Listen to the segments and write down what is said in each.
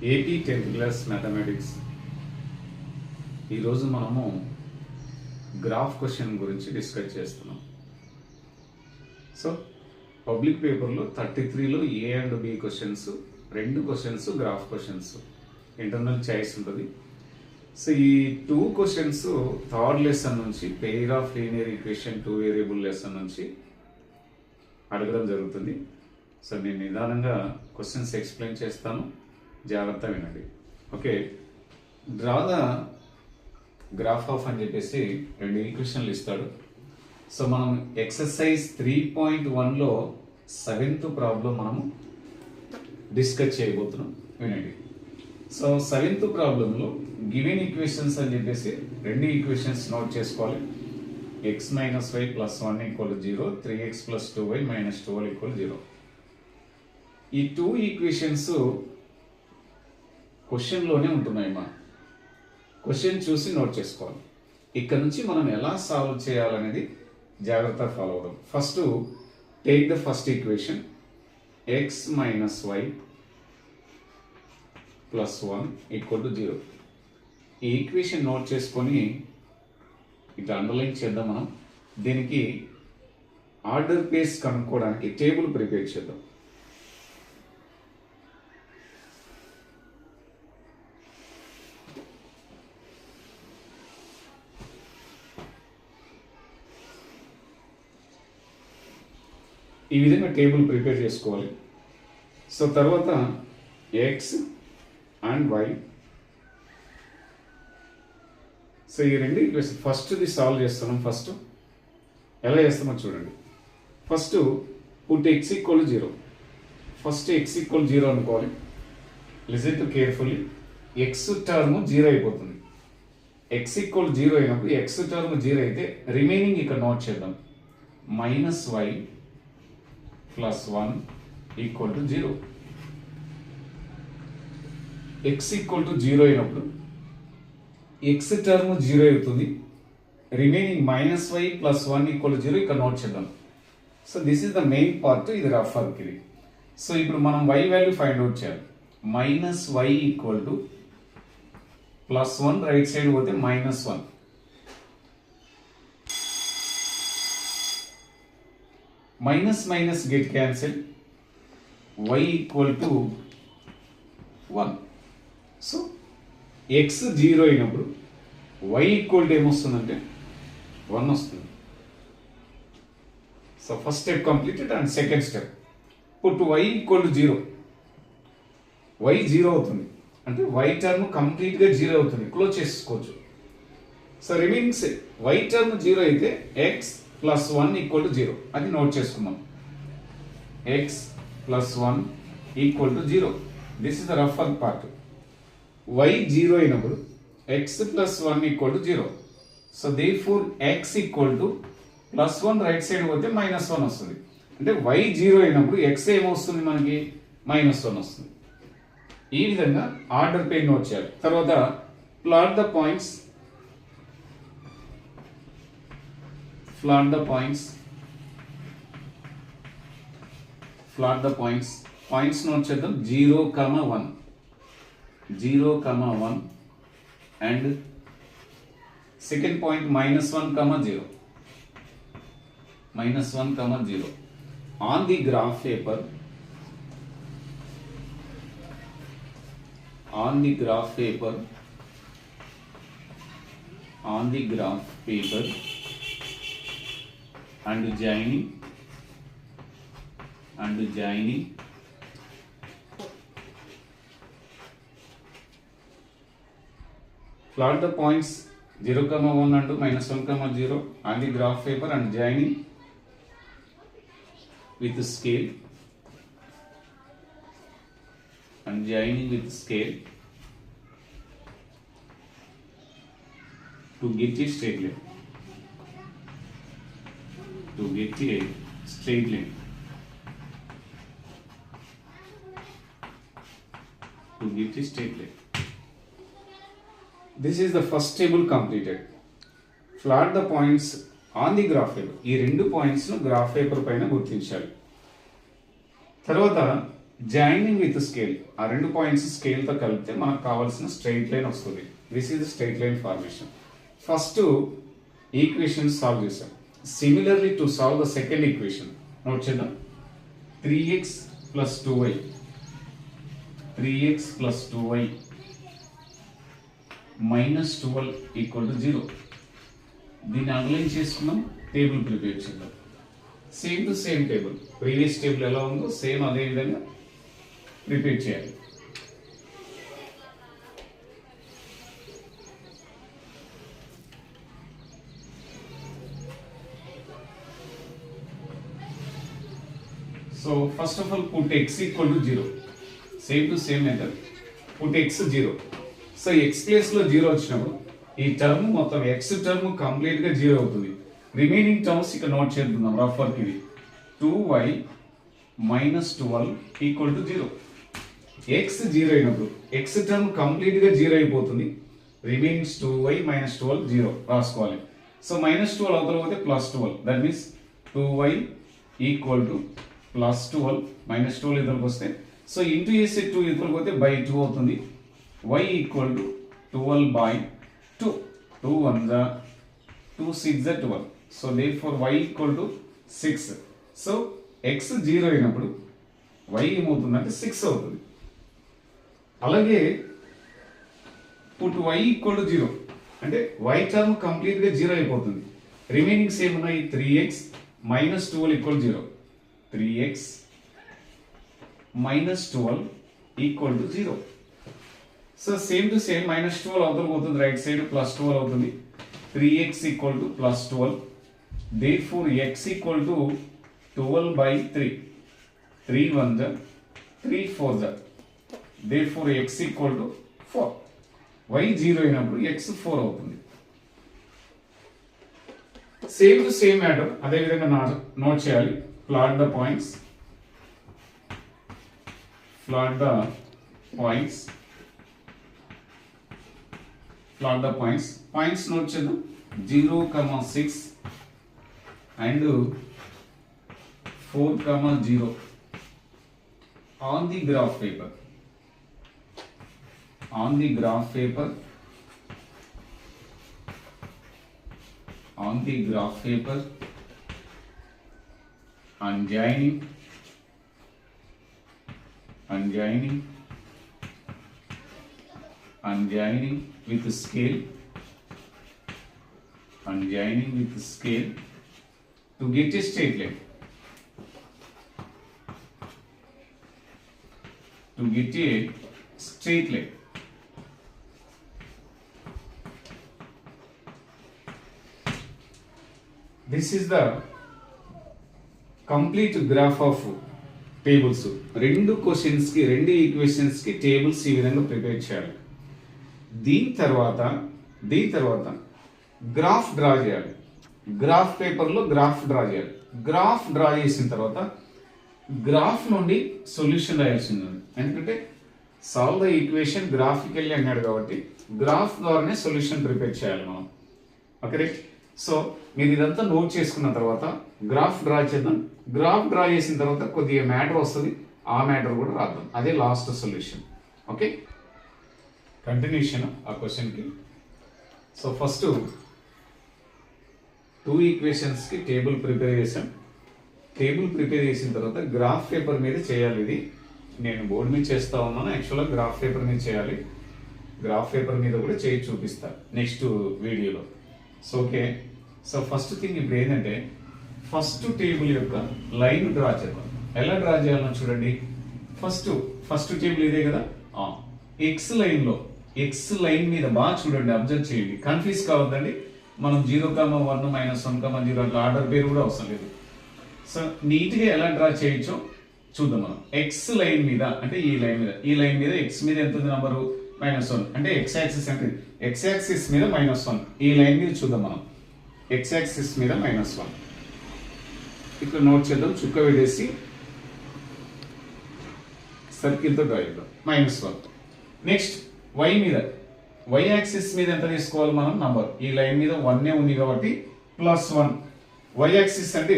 AP 10th class mathematics. ఈరోజు మనము graph question గురించి డిస్కస్ చేస్తున్నాం. సో పబ్లిక్ పేపర్లో 33లో A and B questions, 2 questions graph questions, internal choice ఉంటుంది. సో ఈ 2 క్వశ్చన్స్ థర్డ్ లెసన్ నుంచి pair of linear equation 2 variable lesson నుంచి అడగడం జరుగుతుంది. సో నేను నిదానంగా క్వశ్చన్స్ ఎక్స్ప్లెయిన్ చేస్తాను, జాగ్రత్తగా వినండి. Okay, draw the graph of అని చెప్పేసి 2 ఈక్వేషన్లు ఇస్తాడు. సో మనం ఎక్సర్సైజ్ 3.1లో 7th ప్రాబ్లం మనము డిస్కస్ చేయబోతున్నాం, వినండి. సో 7th ప్రాబ్లంలో గివెన్ ఈక్వేషన్స్ అని చెప్పేసి 2 ఈక్వేషన్స్ నోట్ చేసుకోవాలి. x - y + 1 = 0, 3x + 2y - 12 = 0. ఈ 2 ఈక్వేషన్స్ క్వశ్చన్లోనే ఉంటున్నాయి. మా క్వశ్చన్ చూసి నోట్ చేసుకోవాలి. ఇక్కడ నుంచి మనం ఎలా సాల్వ్ చేయాలనేది జాగ్రత్తగా ఫాలో అవడం. First take the first equation x - y + 1 = 0. ఈ ఈక్వేషన్ నోట్ చేసుకొని ఇట్లా అండర్లైన్ చేద్దాం. మనం దీనికి ఆర్డర్ పేస్ కనుక్కోవడానికి టేబుల్ ప్రిపేర్ చేద్దాం. ఈ విధంగా టేబుల్ ప్రిపేర్ చేసుకోవాలి. సో తర్వాత ఎక్స్ అండ్ వై, సో ఈ 2 ఈక్వేషన్ ఫస్ట్ది సాల్వ్ చేస్తున్నాం. ఫస్ట్ ఎలా చేస్తామో చూడండి. First put x = 0. First x = 0 అనుకోవాలి. Listen to carefully. x term 0 అయిపోతుంది. x = 0 అయినప్పుడు x టర్మ్ 0 అయితే రిమైనింగ్ ఇక్కడ నోట్ చేద్దాం. -y + 1 = 0. x = 0 అయినప్పుడు x టర్మ్ 0 అవుతుంది. రిమైనింగ్ -y + 1 = 0 ఇక్కడ నోట్ చేద్దాం. So this is the main part, ఇది రఫ్ వర్క్ ఇది. సో ఇప్పుడు మనం y వాల్యూ ఫైండ్ అవుట్ చేయాలి. -y = +1, రైట్ సైడ్ పోతే -1. - get cancel, y = 1. So x 0 అయినప్పుడు y ఏమొస్తుందంటే 1 వస్తుంది. So first step completed. And second step put y = 0. y 0 అవుతుంది అంటే y టర్మ్ కంప్లీట్గా 0 అవుతుంది, క్లోజ్ చేసుకోవచ్చు. సో రిమైనింగ్ y టర్మ్ 0 అయితే x + 1 = 0 అది నోట్ చేసుకుందాం. x + 1 = 0. This is the rough work part. y 0 అయినప్పుడు x + 1 = 0. So therefore x = +1, right side పోతే -1 వస్తుంది. అంటే y 0 అయినప్పుడు x ఏమొస్తుంది మనకి? -1 వస్తుంది. ఈ విధంగా ఆర్డర్ పే నోట్ చేయాలి. తర్వాత plot the points. Points note చేద్దాం. 0, 1, 0, 1 and second point -1, 0, -1, 0. On the graph paper, and joining plot the points 0, 1 and -1, 0 on the graph paper and joining with scale to get a straight line. This is the first table completed. Plot the points on the graph paper. ఈ 2 points ను graph paper పైన గుర్తించాలి. తర్వాత joining with scale, ఆ రెండు points స్కేల్తో కలిపితే మనకు కావాల్సిన స్ట్రైట్ లైన్ వస్తుంది. This is straight line formation. First equation solve చేసాం. Similarly to solve the second equation note చేద్దాం. 3x plus 2y 3x plus 2y minus 12 equal to 0. దీన్ని అండర్లైన్ చేసుకున్నాం, టేబుల్ ప్రిపేర్ చేద్దాం. Same to same table, previous table ఎలా ఉందో same అదే విధంగా prepare చేయాలి. So first of all put x equal to 0. Same to same method. Put x 0. So x place లో 0 వచ్చినప్పుడు ఈ టర్మ్ మొత్తం x టర్మ్ కంప్లీట్ గా 0 అవుతుంది. రిమైనింగ్ టర్మ్స్ ఇక్కడ నోట్ చేద్దాం రఫ్ వర్క్ ఇది. 2y minus 12 equal to 0. x 0 అయినప్పుడు x టర్మ్ కంప్లీట్ గా 0 అయిపోతుంది. రిమైనింగ్స్ 2y minus 12 0 రాసుకోవాలి. సో -12 అవతల పోతే +12. That means 2y equal to +12 -12 ఇద్దరికి వస్తే సో ఇంటూ చేస్తే 2 ఇద్దరికి పోతే బై 2 అవుతుంది. y equal to 12/2. 2 1 జా 2 6 జా 12. So therefore y equal to 6. So x 0 అయినప్పుడు y ఏమవుతుందంటే 6 అవుతుంది. అలాగే పుట్ y ఈక్వల్ టు 0 అంటే y టర్మ్ కంప్లీట్ గా 0 అయిపోతుంది. రిమైనింగ్స్ ఏమున్నాయి 3x - 12 equal 0. 3x minus 12 equal to 0. So same to same -12 అవతల పోతుంది, రైట్ సైడ్ +12 అవుతుంది. 3x equal to +12. Therefore x equal to 12/3. 3 1 जा 3 4 जा. Therefore x equal to 4. y 0 అయినప్పుడు x 4 అవుతుంది. సేమ్ టు సేమ్ మ్యాటర్ అదే విధంగా నోట్ చేయాలి. Plot the points. Plot the points. Plot the points. Points note చేద్దాం. 0, 6 and 4, 0 on the graph paper. On the graph paper. On the graph paper. Unjoining with the scale, unjoining with the scale to get a straight line. To get a straight line. This is the complete graph of tables. రెండు క్వశ్చన్స్కి రెండు ఈక్వేషన్స్కి tables ఈ విధంగా prepare చేయాలి. దీని తర్వాత graph draw చేయాలి. Graph పేపర్లో గ్రాఫ్ డ్రా చేయాలి. గ్రాఫ్ డ్రా చేసిన తర్వాత గ్రాఫ్ నుండి సొల్యూషన్ రాయాల్సింది. ఎందుకంటే సాల్వ్ ద ఈక్వేషన్ గ్రాఫికల్లీ అన్నాడు కాబట్టి గ్రాఫ్ ద్వారానే సొల్యూషన్ ప్రిపేర్ చేయాలి మనం. ఓకే, సో మీరు ఇదంతా నోట్ చేసుకున్న తర్వాత గ్రాఫ్ డ్రా చేద్దాం. గ్రాఫ్ డ్రా చేసిన తర్వాత కొద్దిగా మ్యాటర్ వస్తుంది, ఆ మ్యాటర్ కూడా రాద్దాం. అదే లాస్ట్ సొల్యూషన్. ఓకే, కంటిన్యూషన్ ఆ క్వశ్చన్కి. సో ఫస్ట్ 2 ఈక్వేషన్స్కి టేబుల్ ప్రిపేర్ చేసాం. టేబుల్ ప్రిపేర్ చేసిన తర్వాత గ్రాఫ్ పేపర్ మీద చేయాలి. ఇది నేను బోర్డు మీద చేస్తా ఉన్నాను, యాక్చువల్గా గ్రాఫ్ పేపర్ మీద చేయాలి. గ్రాఫ్ పేపర్ మీద కూడా చేసి చూపిస్తాను నెక్స్ట్ వీడియోలో. So okay, so first thing ఇప్పుడు ఏంటంటే ఫస్ట్ టేబుల్ యొక్క లైన్ డ్రా చేద్దాం. ఎలా డ్రా చేయాలో చూడండి. ఫస్ట్ టేబుల్ ఇదే కదా. ఎక్స్ లైన్ మీద బాగా చూడండి, అబ్జర్వ్ చేయండి, కన్ఫ్యూజ్ కావద్దండి. మనం 0, 1, -1, 0 అట్లా ఆర్డర్ పేరు కూడా అవసరం లేదు. సో నీట్గా ఎలా డ్రా చేయొచ్చో చూద్దాం మనం. ఎక్స్ లైన్ మీద అంటే ఈ లైన్ మీద ఎక్స్ మీద ఎంత ఉంది నంబరు -1 అంటే ఎక్స్ యాక్సిస్ అంటే ఎక్స్ యాక్సిస్ మీద -1. ఈ లైన్ మీద చూద్దాం మనం. ఎక్స్ యాక్సిస్ మీద -1 ఇక్కడ నోట్ చేద్దాం. చుక్క వేసి సర్కిల్తో డ్రా చేద్దాం. -1. నెక్స్ట్ వై యాక్సిస్ మీద ఎంత తీసుకోవాలి మనం నంబర్. ఈ లైన్ మీద 1 ఉంది కాబట్టి +1. వై యాక్సిస్ అంటే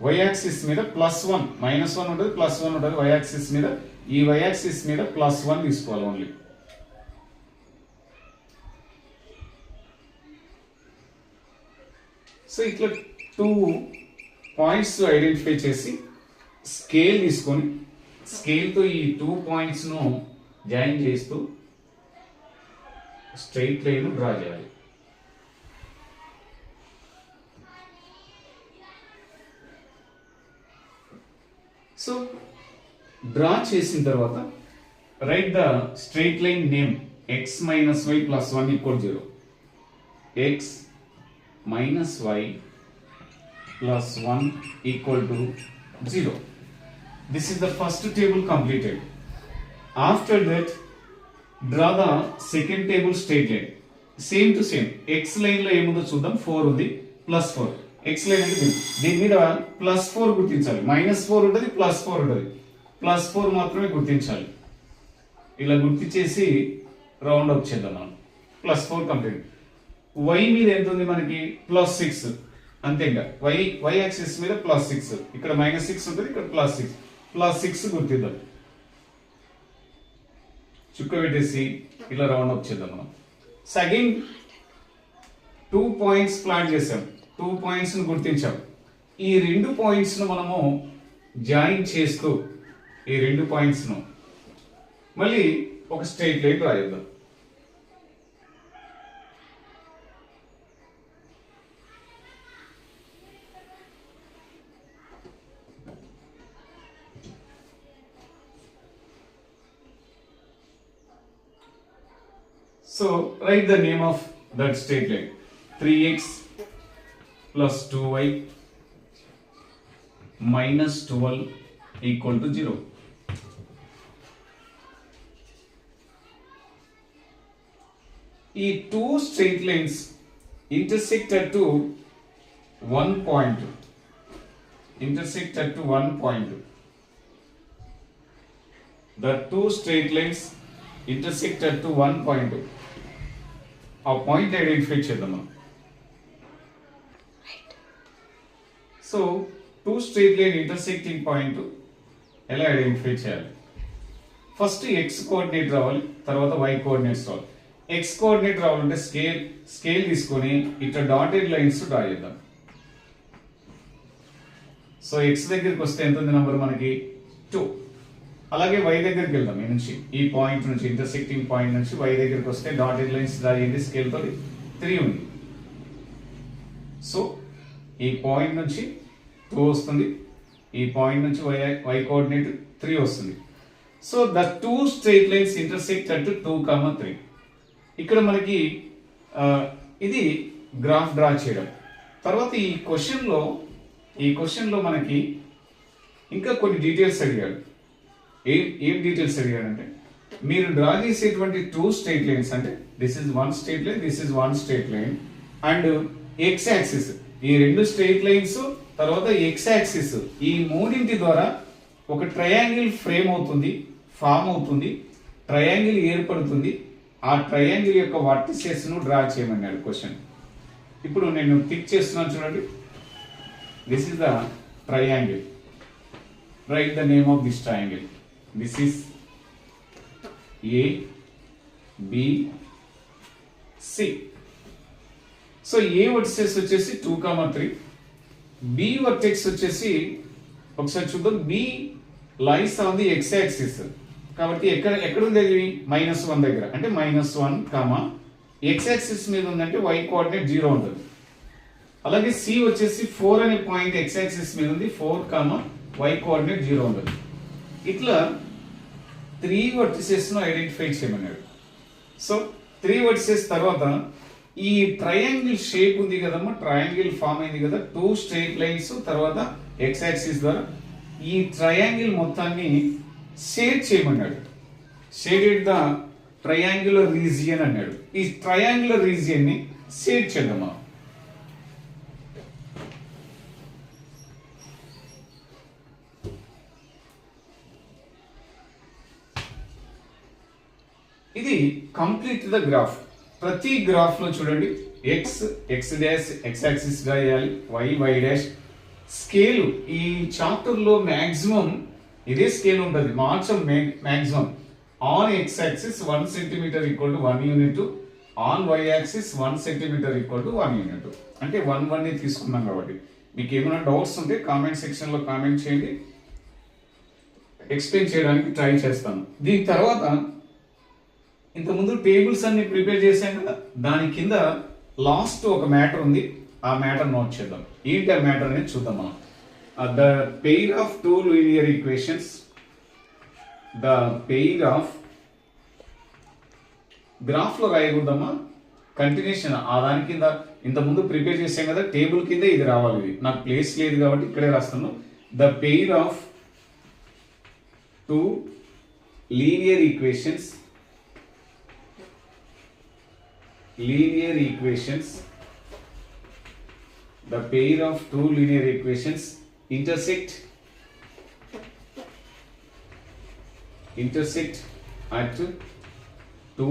వై యాక్సిస్ మీద +1 -1 ఉంటుంది +1 ఉంటుంది వై యాక్సిస్ మీద. ఈ వై యాక్సిస్ మీద +1 తీసుకోవాలి ఓన్లీ. సో ఇట్లా 2 పాయింట్స్ ఐడెంటిఫై చేసి స్కేల్ తీసుకొని స్కేల్తో ఈ 2 పాయింట్స్ను జాయిన్ చేస్తూ స్ట్రైట్ లైన్ డ్రా చేయాలి. సో డ్రా చేసిన తర్వాత right the straight line name x - y + 1 = 0. x - y plus 1 equal to 0. This is the first table completed. After that, draw the second table straight line. Same to same. X line లో ఏముందో చూద్దాం. 4 ఉంది +4. X line అంటే దీని మీద +4 గుర్తించాలి. -4 ఉంటుంది +4 ఉంటుంది. +4 మాత్రమే గుర్తించాలి. ఇలా గుర్తించేసి రౌండ్ అప్ చేద్దాం మనం. +4 కంప్లీట్. y మీద ఎంత ఉంది మనకి? +6. అంతే ఇంకా y యాక్సిస్ మీద +6. ఇక్కడ -6 ఉంటుంది, ఇక్కడ +6. +6 గుర్తిద్దాం. చుక్క పెట్టేసి ఇలా రౌండ్ అప్ చేద్దాం మనం. సెకండ్ 2 పాయింట్స్ ప్లాట్ చేసాం. 2 పాయింట్స్ ను గుర్తించాం. ఈ 2 పాయింట్స్ ను మనము జాయిన్ చేస్తూ ఈ 2 పాయింట్స్ ను మళ్ళీ ఒక స్ట్రైట్ లైన్ డ్రా చేద్దాం. So write the name of that straight line. 3x plus 2y minus 12 equal to 0. ఈ 2 straight lines intersect at to one point. Intersect at to one point. The 2 straight lines intersect at to one point. ఆ point identify చేద్దాం మనం. So 2 straight line intersecting point ఎలా identify చేయాలి? First x coordinate రావాలి, తర్వాత y coordinates రావాలి. x coordinate రావాలంటే scale తీసుకొని ఇట్లా డాటెడ్ లైన్స్ డ్రా చేద్దాం. సో x దగ్గరికి వస్తే ఎంత ఉంది నంబర్ మనకి? 2. అలాగే y దగ్గరికి వెళ్దాం. ఈ నుంచి ఈ పాయింట్ నుంచి ఇంటర్సెక్టింగ్ పాయింట్ నుంచి y దగ్గరికి వస్తే డాటెడ్ లైన్స్ డ్రా చేయండి. స్కేల్ తో 3 ఉంది. సో ఈ పాయింట్ నుంచి 2 వస్తుంది, ఈ పాయింట్ నుంచి y కోఆర్డినేట్ 3 వస్తుంది. So the 2 straight lines intersect at 2, 3. ఇక్కడ మనకి ఇది గ్రాఫ్ డ్రా చేయడం. తర్వాత ఈ క్వశ్చన్ లో మనకి ఇంకా కొన్ని డీటెయిల్స్ అడిగాడు. ఏం డీటెయిల్స్ అడిగాడంటే, మీరు డ్రా చేసేటువంటి 2 స్ట్రైట్ లైన్స్ అంటే this is 1 straight line, this is 1 straight line and x axis, ఈ 2 స్ట్రైట్ లైన్స్ తర్వాత x యాక్సిస్, ఈ మూడింటి ద్వారా ఒక ట్రయాంగిల్ ఫామ్ అవుతుంది, ట్రయాంగిల్ ఏర్పడుతుంది. ఆ ట్రయాంగిల్ యొక్క వర్టిసెస్ ను డ్రా చేయమన్నాడు క్వశ్చన్. ఇప్పుడు నేను టిక్ చేస్తున్నాను చూడండి. This is the triangle. Right the name of this triangle. This is A, B, C. So A vertex వచ్చేసి 2, 3. B vertex వచ్చేసి ఒకసారి చూద్దాం. B lies on the x axis. కాబట్టి ఎక్కడ ఉంది అది? -1 దగ్గర. అంటే -1, x axis మీద ఉందంటే y కోఆర్డినేట్ 0 ఉంటుంది. అలాగే C వచ్చేసి 4 అనే పాయింట్ x axis మీద ఉంది. 4, y కోఆర్డినేట్ 0 ఉంటుంది. ఇట్లా 3 వర్టిసెస్ ను ఐడెంటిఫై చేయమన్నాడు. సో 3 వర్టిసెస్ తర్వాత ఈ ట్రయాంగిల్ షేప్ ఉంది కదమ్మా, ట్రయాంగిల్ ఫామ్ అయింది కదా, 2 స్ట్రైట్ లైన్స్ తర్వాత x యాక్సిస్ ద్వారా ఈ ట్రయాంగిల్ మొత్తాన్ని షేడ్ చేయమన్నాడు. షేడెడ్ ద ట్రయాంగులర్ రీజియన్ అన్నాడు. ఈ ట్రయాంగులర్ రీజియన్ ని షేడ్ చేద్దామా. ఇది కంప్లీట్ ద గ్రాఫ్. ప్రతి గ్రాఫ్ లో చూడండి x డాష్ x యాక్సిస్ గా వేయాలి, y డాష్ స్కేల్ ఈ చాప్టర్ లో మాక్సిమం ఇదే స్కేల్ ఉంటుంది, మార్చం maximum. On X axis 1 centimetre equal to 1 unit, on Y axis 1 centimetre equal to 1 unit. అంటే 1 తీసుకున్నాం కాబట్టి మీకు ఏమైనా డౌట్స్ ఉంటే కామెంట్ సెక్షన్ లో కామెంట్ చేయండి, ఎక్స్ప్లెయిన్ చేయడానికి ట్రై చేస్తాను. దీని తర్వాత ఇంతకుముందు టేబుల్స్ అన్ని ప్రిపేర్ చేశాం కదా, దాని కింద లాస్ట్ ఒక మ్యాటర్ ఉంది, ఆ మ్యాటర్ నోట్ చేద్దాం. ఏంటి ఆ మ్యాటర్ అనేది చూద్దాం మనం. The pair of two linear equations, the pair of graph లో రాయకూడదమ్మా, కంటిన్యూషన్ ఆ దాని కింద ఇంతకుముందు ప్రిపేర్ చేసాం కదా, టేబుల్ కింద ఇది రావాలి. ఇది నాకు ప్లేస్ లేదు కాబట్టి ఇక్కడే రాస్తాను. The pair of two linear equations, the pair of two linear equations intersect at 2,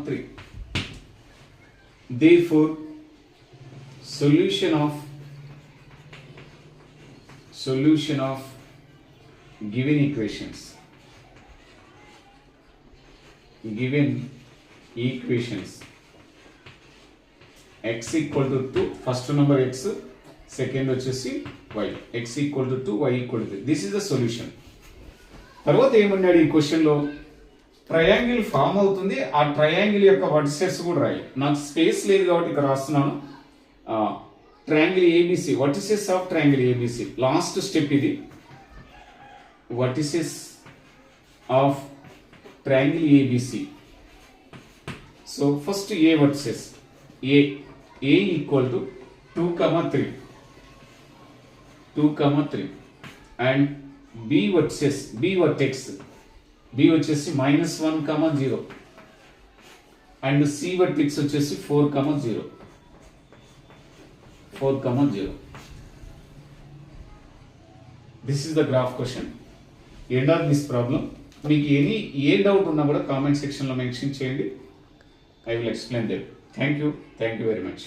3. Therefore solution of given equations x equal to 2, first number x, second వచ్చేసి y, x equal to 2, y equal to 3. This is the solution. తర్వాత ఏమన్నాడు ఈ question లో, triangle form అవుతుంది, ఆ triangle యొక్క vertices కూడా రాయి. నాకు స్పేస్ లేదు కాబట్టి ఇక్కడ రాస్తున్నాను. Triangle ABC, vertices of triangle ABC, last step ఇది. Vertices of triangle ABC. So first A vertices, a equal to 2, 3 and b vertex వచ్చేసి -1, 0 and c vertex వచ్చేసి 4, 0. This is the graph question. End of this problem. మీకు ఏ doubt ఉన్నా కూడా comment section లో mention చేయండి. I will explain them. Thank you very much.